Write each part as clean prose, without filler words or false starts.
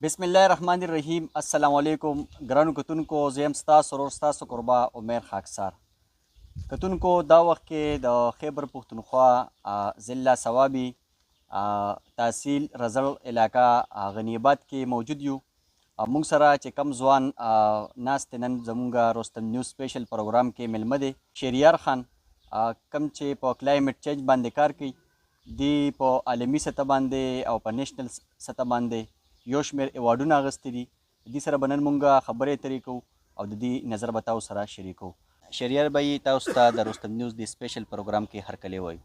بسم الله الرحمن الرحیم. السلام علیکم ګرانو کتونکو، زه یم ستاسو ورور ستاسو قربا عمر خاکسار. کتونکو دا وخت کې د خیبر پښتونخوا ضلع صوابي تحصیل رزل علاقه غنیبات کې موجود یو. موږ سره چې کم ځوان ناست نن زمونږ روستم نیوز سپیشل پروګرام کې ملمه دی شهریار خان، کم چې په کلایمیټ چینج باندې کار کوي. دی په عالمي سطح باندې او په نیشنل سطح باندې یو شمېر ایوارډونه اخیستي دي. دې سره به نن مونږ خبرې اترې کوو او د دې نظر به تاسو سره شریکو. شهریار بھائی، تاسو ته د روستم نیوز د سپیشل پروګرام کې هرکلی وایو.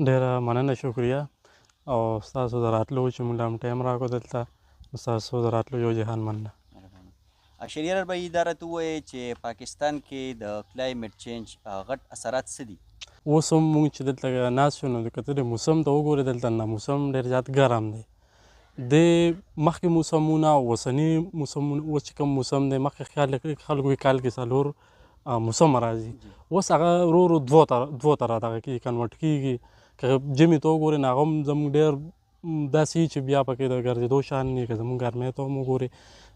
ډېره مننه، شکریه. او ستاسو د راتلو چې موږ له ټایم راکړو دلته، ستاسو د راتلو یو جهان مننه. شهریار بھائی، دا راته ووایئ چې پاکستان کې د کلایمیټ چینج غټ اثرات څه دي؟ اوس هم موږ چې دلته ناست یو نو که ته د موسم ته وګورې، دلته نه موسم ډېر زیات ګرم دی. د مخکې موسمونه او اوسني موسمونه، اوس چې کوم موسم دی، مخکې خیال کړي خلکو کې کال کې څلور موسم راځي، اوس هغه ورو ورو دوو ته دغه کېږي، کنورټ کېږي. که ژمي ته وګورې نو هغه هم زموږ ډېر داسې چې بیا پکې د ګرځېدو شان نه. که زموږ ګرمۍ ته هم وګورې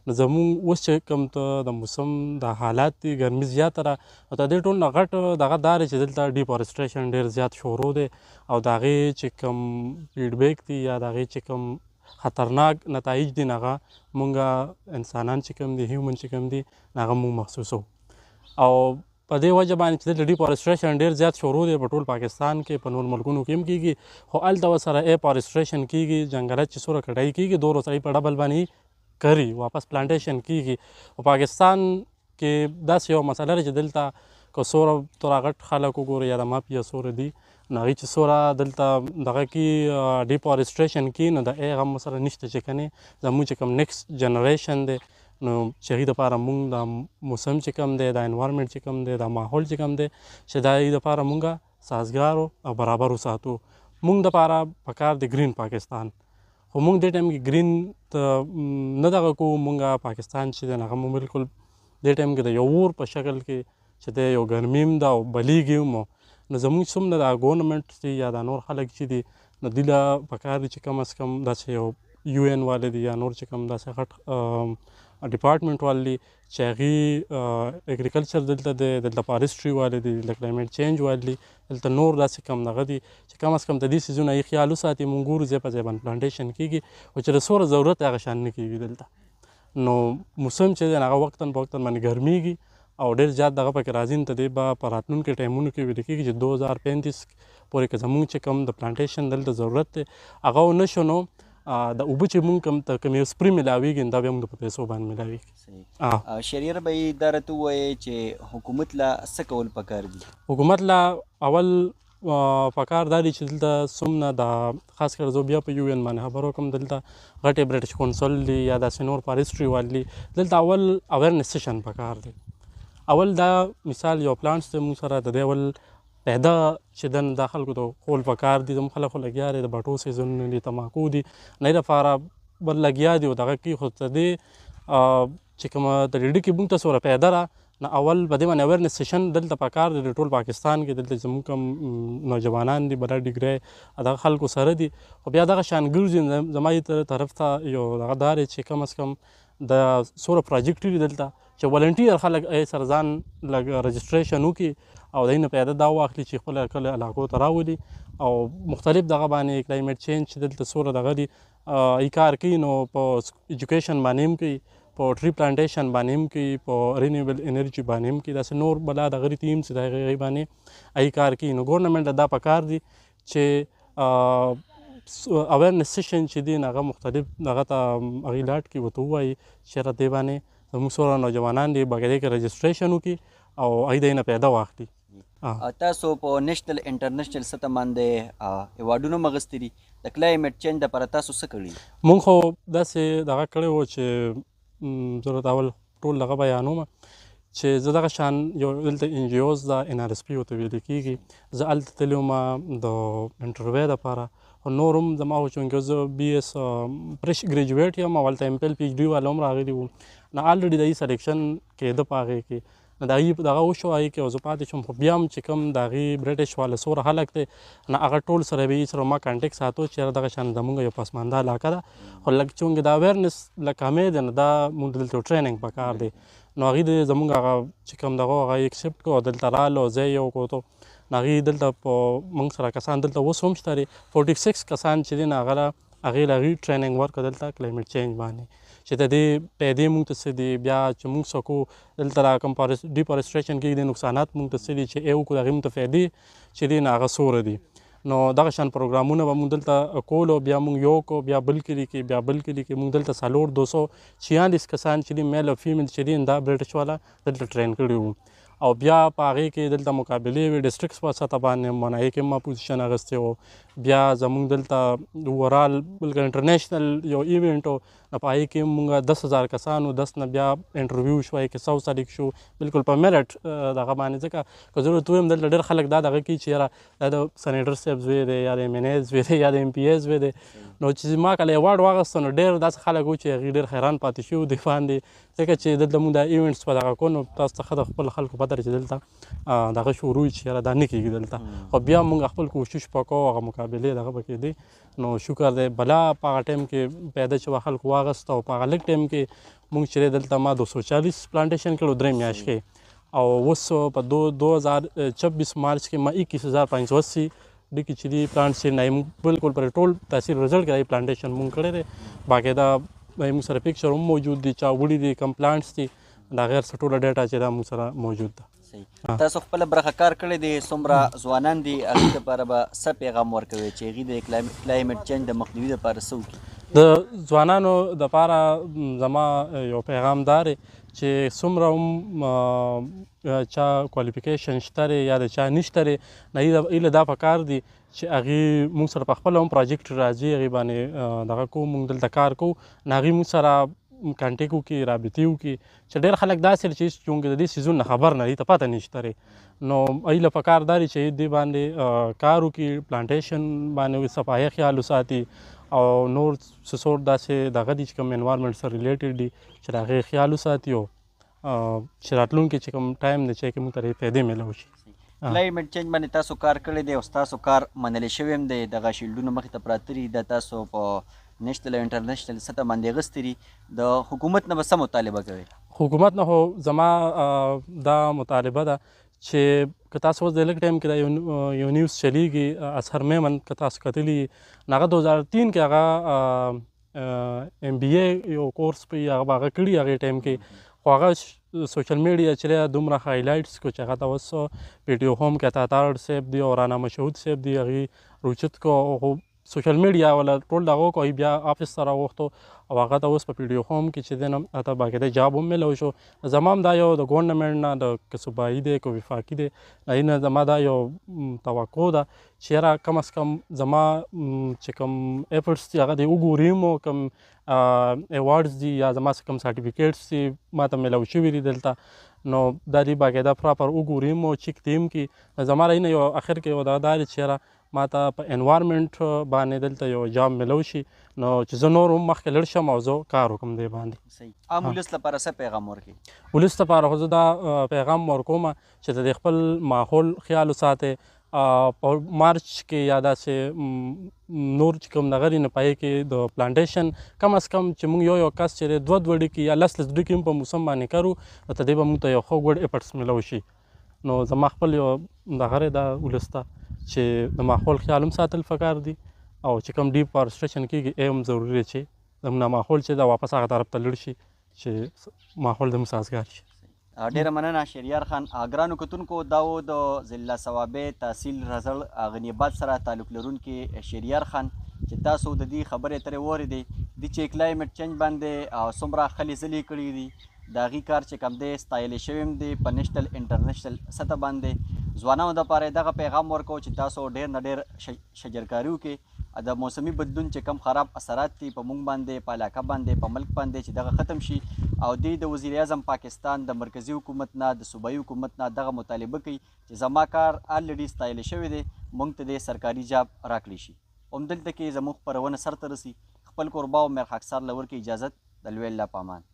نو زموږ اوس چې کوم ته د موسم د حالات دي، ګرمي زیاته ده. او د دې ټول نه غټ دغه دا دی چې دلته ډیفارسټریشن ډېر زیات شروع دی، او د هغې چې کوم فیډبیک دي یا د هغې چې کوم خطرناک نتایج دي، هغه مونږ انسانان چې کوم دي، هیومن چې کوم دي، هغه مونږ محسوسو. او په دې وجه باندې چې دلته ډیفارسټریشن ډېر زیات شروع دی په ټول پاکستان کې، په نور ملکونو کې هم کېږي، خو هلته ورسره افارسټریشن کېږي، جنګلات چې څومره کټائی کېږي دومره سړی په ډبل باندې کري، واپس پلانټیشن کېږي. او پاکستان کې داسې یو مسله ده چې دلته که څومره تر غټ خلک وګوري یا د مافیا څومره دي، نو هغوی چې څومره دلته دغه کې ډیفارسټریشن کوي، نو د هغه هم سره نشته چې کنې زموږ چې کوم نیکسټ جنریشن دی، نو چې هغوی دپاره مونږ د موسم چې کوم دی، د انوایرمنټ چې کوم دی، د ماحول چې کوم دی، چې د هغوی دپاره مونږ سازګار او برابر وساتو. مونږ دپاره پکار دی ګرین پاکستان، خو مونږ دې ټایم کې ګرین ته نه دغه کوو. مونږ پاکستان چې دی هغه مو بالکل دې ټایم کې د یو اور په شکل کې چې دی، یو ګرمي هم ده او بلیږي هم. نو زموږ څومره د ګورنمنټ دي یا د نور خلک چې دي، نو دوی له پکار دي چې کم از کم داسې یو یو این والے دي یا نور چې کوم داسې غټ ډپارټمنټ والے دي چې هغوی اګریکلچر دلته دی، دلته فارسټري والے دي، دلته کلایمیټ چینج والے دي، دلته نور داسې کم دغه دي چې کم از کم د دې څیزونه یې خیال وساتي. مونږ ګورو ځای په ځای باندې پلانټیشن کېږي، خو چې د څومره ضرورت دی هغه شان نه کېږي دلته. نو موسم چې دی هغه وقتاً په وقتاً باندې ګرمیږي او ډېر زیات دغه پکې راځي. نو ته دې به په راتلونکي ټایمونو کې ویده کېږي چې 2035 پورې که زموږ چې کوم د پلانټیشن دلته ضرورت دی هغه ونه شو، نو د اوبه چې مونږ کوم یو سپري میلاویږي، دا بیا مونږ په پیسو باندې میلاویږي. شهریار بھائی، دا راته ووایئ چې حکومت له څه کول پکار دي؟ حکومت له اول پکار دا دی چې دلته څومره د خاص کر زه بیا په یو این باندې خبر وکړم، دلته غټې برټش کونسل دي یا داسې نور فارسټري والي دي، دلته اول اویرنس سیشن پکار دی. اول دا مثال یو پلانټس دی مونږ سره، د دې اول پیدا چې دن دا خلکو ته خول پکار دي. زموږ خلک خو لګیا دی، د بټو سیزنونه دي، تماکو دي، نه یې دپاره بل لګیا دي او دغه کوي. خو د دې چې کومه د ډیډي کې مونږ ته څومره پیدا را نه، اول په دې باندې اویرنس سیشن دلته پکار دی. د ټول پاکستان کې دلته زموږ کوم نوجوانان دي، بله ډیګرۍ دغه خلکو سره دي، خو بیا دغه شان ګرځي. زما طرف ته یو دغه دا دی چې کم از کم د څومره پروجیکټ دي دلته چې ولنټیر خلک سره ځان لږ رجسټریشن وکړي او د هغې نه پیاده دا واخلي چې خپل کله علاقو ته راولي او مختلف دغه باندې کلایمیټ چینج چې دلته څومره دغه دي ای کار کوي، نو په ایجوکیشن باندې هم کوي، په ټری پلانټیشن باندې هم کوي، په رینیوبل انرژي باندې هم کوي، داسې نور بلا دغه ټیم چې د هغې باندې ای کار کوي. نو ګورنمنټ دا پکار دي چې اویرنس سیشن چې دي هغه مختلف دغه ته هغې لاټ کړي، ورته ووایي چې را دې باندې زموږ څومره نوجوانان دي باقاعده کې رجسټریشن وکړي او هغوی د هغې نه پیدا واخلي. تاسو په نیشنل انټرنیشنل سطح باندې ایوارډونه هم اخیستي دي، د کلایمیټ چینج دپاره تاسو څه کړي؟ مونږ خو داسې دغه کړی وو چې زه راته اول ټول دغه بیانوم چې زه دغه شان یو دلته ان جی اوز د ان آر اس پي ورته ویل کېږي، زه هلته تللی وم د انټرویو دپاره. خو نور هم زما خو چونکې زه بي ایس فرش ګریجویټ یم او هلته ایم پی ایل پي ایچ ډي والا هم راغلي وو، نو الریډي د سلیکشن کېده په هغې کې. نو د هغې دغه وشو هغې کې زه پاتې شوم خو بیا هم چې کوم د هغې برټش والا څومره خلک دی نو هغه ټول سره به یې سره ما کانټیکټ ساتو چې یاره دغه شان زمونږ یو پسمانده علاقه ده خو لږ چونکې دا اویرنس لږ کمې دی نو دا مونږ دلته یو ټریننګ پکار دی نو هغوی د زمونږ هغه چې کوم دغه هغه یې اکسپټ کړو او دلته رالو ځای یې وکړو نو هغوی دلته په موږ سره کسان دلته اوس هم شته دي 46 کسان چې دي نو هغې له هغوی ټریننګ ورکړه دلته کلایمیټ چینج باندې چې د دې پیدې موږ ته څه دي بیا چې موږ څه کوو دلته را کوم ډیفارسټریشن کېږي د نقصانات موږ ته څه دي چې ای وکړو د هغې موږ ته فایدې چې دي نو هغه څومره دي نو دغه شان پروګرامونه به موږ دلته کولو بیا موږ یو کو بیا بل کلي کې بیا بل کلي کې موږ دلته 246 کسان چې دي میل او فیمیل چې دي دا برټش والا دلته ټرین کړي وو او بیا په هغې کې دلته مقابلې وې ډسټرکټس په سطح باندې مو هغې کې ما پوزیشن اخیستی و بیا زموږ دلته اوورال بلکې انټرنیشنل یو ایونټ و نو په هغې کې موږ 10,000 کسان و 10 نه بیا انټرویو شو هغې کې 100 سلیک شو بلکل په میرټ دغه باندې ځکه که ضرورت ویم دلته ډېر خلک دا دغه کوي چې یاره دا د سنیټر صاحب زوی دی یا د ایم این اے زوی دی یا د ایم پی اے زوی دی نو چې ما کله ایوارډ واخیسته نو ډېر داسې خلک و چې هغوی ډېر حیران پاتې شوي دي باندې ځکه چې دلته موږ دا ایونټس په دغه کو نو تاسو ته ښه د خپل خلکو پته ده چې دلته دغه شروع چې یاره دا نه کېږي دلته خو بیا موږ خپل کوشش وکړو هغه مقابلې دغه به کېدې نو شکر دی بلا په هغه ټایم کې پیدا چې خلکو واخیسته او په هغه لږ ټایم کې موږ چې دلته ما 240 پلانټیشن کړو 3 میاشت کې او اوس په 2026 مارچ کې ما 21,580 ډکې چې دي پلانټ چې نه بالکل پر ټول تاثیر رزلټ کې پلانټیشن مونږ کړی دی باقاعده موږ سره پکچر هم موجود دي چا وړي دي کم پلانټس دي دا غیر څه ټوله ډیټا چې دا موږ سره موجود ده تاسو خپله برخه کار کړی دی څومره ځوانان دي هغوی دپاره به څه پیغام ورکوي چې هغوی د کلایمیټ چینج د مخنیوي دپاره څه وکړي د ځوانانو دپاره زما یو پیغام دا دی چې څومره هم چا کوالیفیکیشن شته دی یا د چا نشته دی نه هیله دا پکار دی چې هغې موږ سره په خپله هم پراجیکټ راځي هغې باندې دغه کوو موږ دلته کار کوو نو هغوی موږ سره کانټیکټ وکړي رابطې وکړي چې ډېر خلک داسې چې چونکې د دې څیزونو نه خبر نه دي ته پته نشته دی نو هیله پکار دا دی چې دې باندې کار وکړي پلانټیشن باندې صفایي خیال وساتي او نور څه داسې دغه دي چې کوم انوایرمنټ سره ریلیټډ دي چې د هغې خیال وساتي او چې راتلونکي چې کوم ټایم دی چې موږ ته د فایدې میلو شي کلایمیټ چینج باندې تاسو کار کړی دی او ستاسو کار منلی شوی هم دی دغه شیلډونه مخې ته پراته دي د تاسو په نیشنل او انټرنیشنل سطح باندې اخیستي دي د حکومت نه به څه مطالبه کوئ حکومت نه خو زما دا مطالبه ده چې که تاسو اوس د لږ ټایم کې دا یو نیوز چلیږي اظهر میمن که تاسو کتلي نو هغه 2003 کې هغه ایم بی اے یو کورس په هغه به هغه کړي هغې ټایم کې خو هغه سوشل میډیا چې دومره هایلایټس کو چې هغه ته اوس پی ټي او هم کې اتاتار صاحب دی او رانا مشهود صاحب دی هغې روچت کو خو سوشل میډیا ولا ټول دغه کو بیا آفس سره وغوښتو او هغه ته اوس په پی ډي او هم کې چې دی نو هته باقاعده جاب هم میلو شو زما هم دا یو د ګورنمنټ نه د که صوبایي دی که وفاقي دی هغې نه زما دا یو توقع ده چې یاره کم از کم زما چې کوم ایفرټس دي هغه دی وګوریم او کوم ایوارډز دي یا زما څه کوم سرټیفیکیټس دي ما ته میلو شوي دي دلته نو دا دې باقاعده پراپر وګوریم او چیک دیم کې زما نه یو اخر کې یو دا دی چې یاره ما ته په انوایرمنټ باندې دلته یو جاب میلو شي نو چې زه نور هم مخکې لړ شم او زه کار وکړم دې باندې صحیح عام ولس لپاره څه پیغام ورکوي ولس لپاره خو زه دا پیغام ورکوم چې د خپل ماحول خیال وساتئ په مارچ کې یا داسې نور چې کوم دغه نه پای کې د پلانټیشن کم از کم چې موږ یو کس چې دوه ډکې یا لس ډکې هم په موسم باندې کارو ته دې به موږ ته یو ښه ګډ ایفرټس میلو شي نو زما خپل یو دغه دا ولس ته چې د ماحول خیال هم ساتل پکار دي او چې کوم ډیفارسټریشن کېږي هم ضروري دی چې زموږ ماحول چې دا واپس هغه طرف ته لړ شي چې ماحول د سازګار شي ډیره مننه شهریار خان ګرانو کتونکو دا و د ضلع صوابۍ تحصیل رزړ غنیبات سره تعلق لرونکي شهریار خان چې تاسو د دې خبرې ترې واورېدې دي چې کلایمیټ چینج باندې څومره خلې ځلې کړي دي د هغې کار چې کوم دی ستایلی شوی هم دی په نیشنل انټرنیشنل سطح باندې ځوانانو دپاره دغه پیغام ورکوو چې تاسو ډېر نه ډېر شجرکاري وکړئ د موسمي بدلون چې کم خراب اثرات دي په موږ باندې په علاقه باندې په ملک باندې چې دغه ختم شي او دوی د وزیر اعظم پاکستان د مرکزي حکومت نه د صوبایي حکومت نه دغه مطالبه کوي چې زما کار الریډي ستایلی شوی دی موږ ته د سرکاري جاب راکړی شي همدلته کې زموږ خپرونه سرته رسي خپل کوربه عمر خاکسار له ورکې اجازت د لوی الله په امان